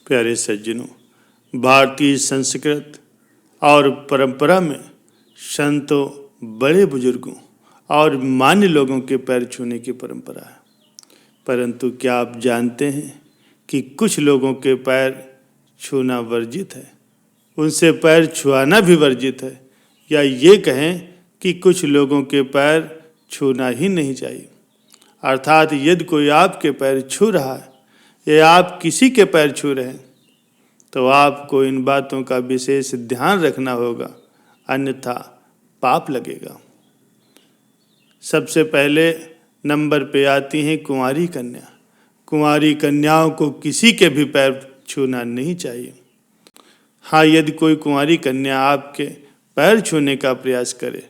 प्यारे सज्जनों, भारतीय संस्कृत और परंपरा में संतों, बड़े बुजुर्गों और मान्य लोगों के पैर छूने की परंपरा है। परंतु क्या आप जानते हैं कि कुछ लोगों के पैर छूना वर्जित है, उनसे पैर छुआना भी वर्जित है, या ये कहें कि कुछ लोगों के पैर छूना ही नहीं चाहिए। अर्थात यदि कोई आपके पैर छू रहा है या आप किसी के पैर छू रहे हैं तो आपको इन बातों का विशेष ध्यान रखना होगा, अन्यथा पाप लगेगा। सबसे पहले नंबर पे आती हैं कुंवारी कन्या। कुंवारी कन्याओं को किसी के भी पैर छूना नहीं चाहिए। हाँ, यदि कोई कुंवारी कन्या आपके पैर छूने का प्रयास करे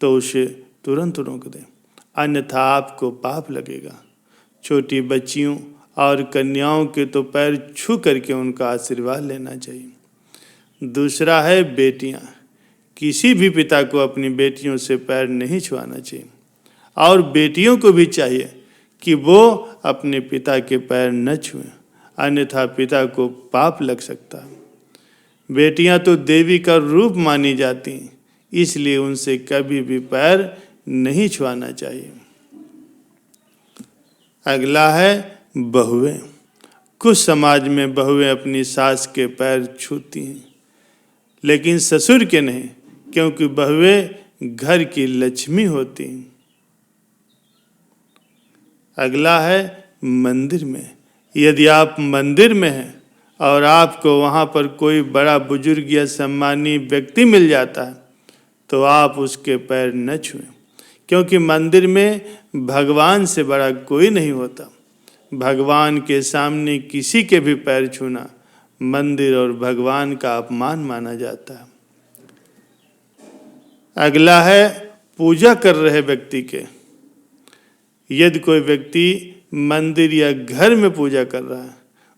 तो उसे तुरंत रोक दें, अन्यथा आपको पाप लगेगा। छोटी बच्चियों और कन्याओं के तो पैर छू करके उनका आशीर्वाद लेना चाहिए। दूसरा है बेटियां। किसी भी पिता को अपनी बेटियों से पैर नहीं छुआना चाहिए, और बेटियों को भी चाहिए कि वो अपने पिता के पैर न छुएं, अन्यथा पिता को पाप लग सकता है। बेटियां तो देवी का रूप मानी जाती हैं, इसलिए उनसे कभी भी पैर नहीं छुआना चाहिए। अगला है बहुएं। कुछ समाज में बहुएं अपनी सास के पैर छूती हैं, लेकिन ससुर के नहीं, क्योंकि बहुएं घर की लक्ष्मी होती हैं। अगला है मंदिर में। यदि आप मंदिर में हैं और आपको वहाँ पर कोई बड़ा बुजुर्ग या सम्मानीय व्यक्ति मिल जाता है तो आप उसके पैर न छुएं, क्योंकि मंदिर में भगवान से बड़ा कोई नहीं होता। भगवान के सामने किसी के भी पैर छूना मंदिर और भगवान का अपमान माना जाता है। अगला है पूजा कर रहे व्यक्ति के। यदि कोई व्यक्ति मंदिर या घर में पूजा कर रहा है,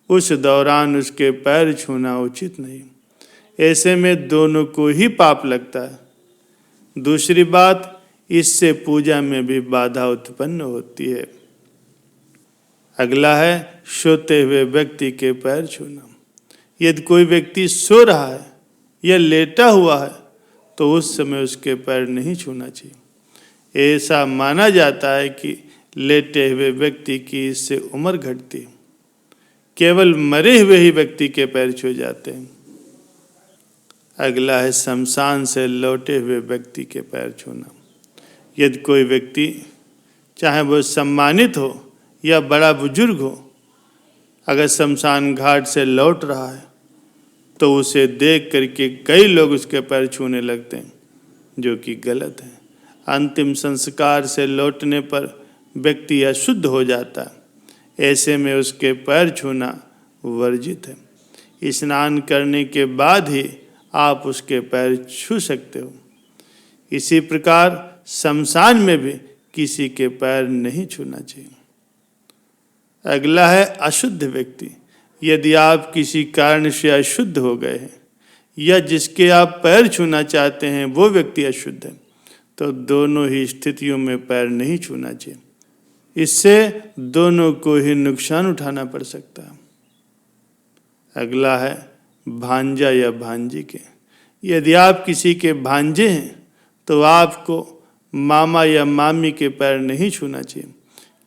उस दौरान उसके पैर छूना उचित नहीं। ऐसे में दोनों को ही पाप लगता है। दूसरी बात, इससे पूजा में भी बाधा उत्पन्न होती है। अगला है सोते हुए व्यक्ति के पैर छूना। यदि कोई व्यक्ति सो रहा है या लेटा हुआ है तो उस समय उसके पैर नहीं छूना चाहिए। ऐसा माना जाता है कि लेटे हुए व्यक्ति की इससे उम्र घटती है। केवल मरे हुए ही व्यक्ति के पैर छू जाते हैं। अगला है शमशान से लौटे हुए व्यक्ति के पैर छूना। यदि कोई व्यक्ति, चाहे वो सम्मानित हो या बड़ा बुजुर्ग हो, अगर शमशान घाट से लौट रहा है तो उसे देख करके कई लोग उसके पैर छूने लगते हैं, जो कि गलत है। अंतिम संस्कार से लौटने पर व्यक्ति अशुद्ध हो जाता है। ऐसे में उसके पैर छूना वर्जित है। स्नान करने के बाद ही आप उसके पैर छू सकते हो। इसी प्रकार शमशान में भी किसी के पैर नहीं छूना चाहिए। अगला है अशुद्ध व्यक्ति। यदि आप किसी कारण से अशुद्ध हो गए हैं या जिसके आप पैर छूना चाहते हैं वो व्यक्ति अशुद्ध है, तो दोनों ही स्थितियों में पैर नहीं छूना चाहिए। इससे दोनों को ही नुकसान उठाना पड़ सकता है। अगला है भांजा या भांजी के। यदि आप किसी के भांजे हैं तो आपको मामा या मामी के पैर नहीं छूना चाहिए,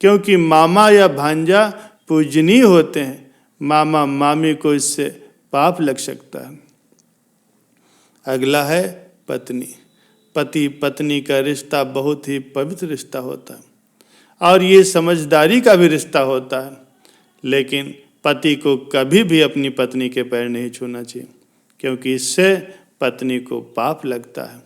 क्योंकि मामा या भांजा पूजनीय होते हैं। मामा मामी को इससे पाप लग सकता है। अगला है पत्नी। पति पत्नी का रिश्ता बहुत ही पवित्र रिश्ता होता है और ये समझदारी का भी रिश्ता होता है, लेकिन पति को कभी भी अपनी पत्नी के पैर नहीं छूना चाहिए, क्योंकि इससे पत्नी को पाप लगता है।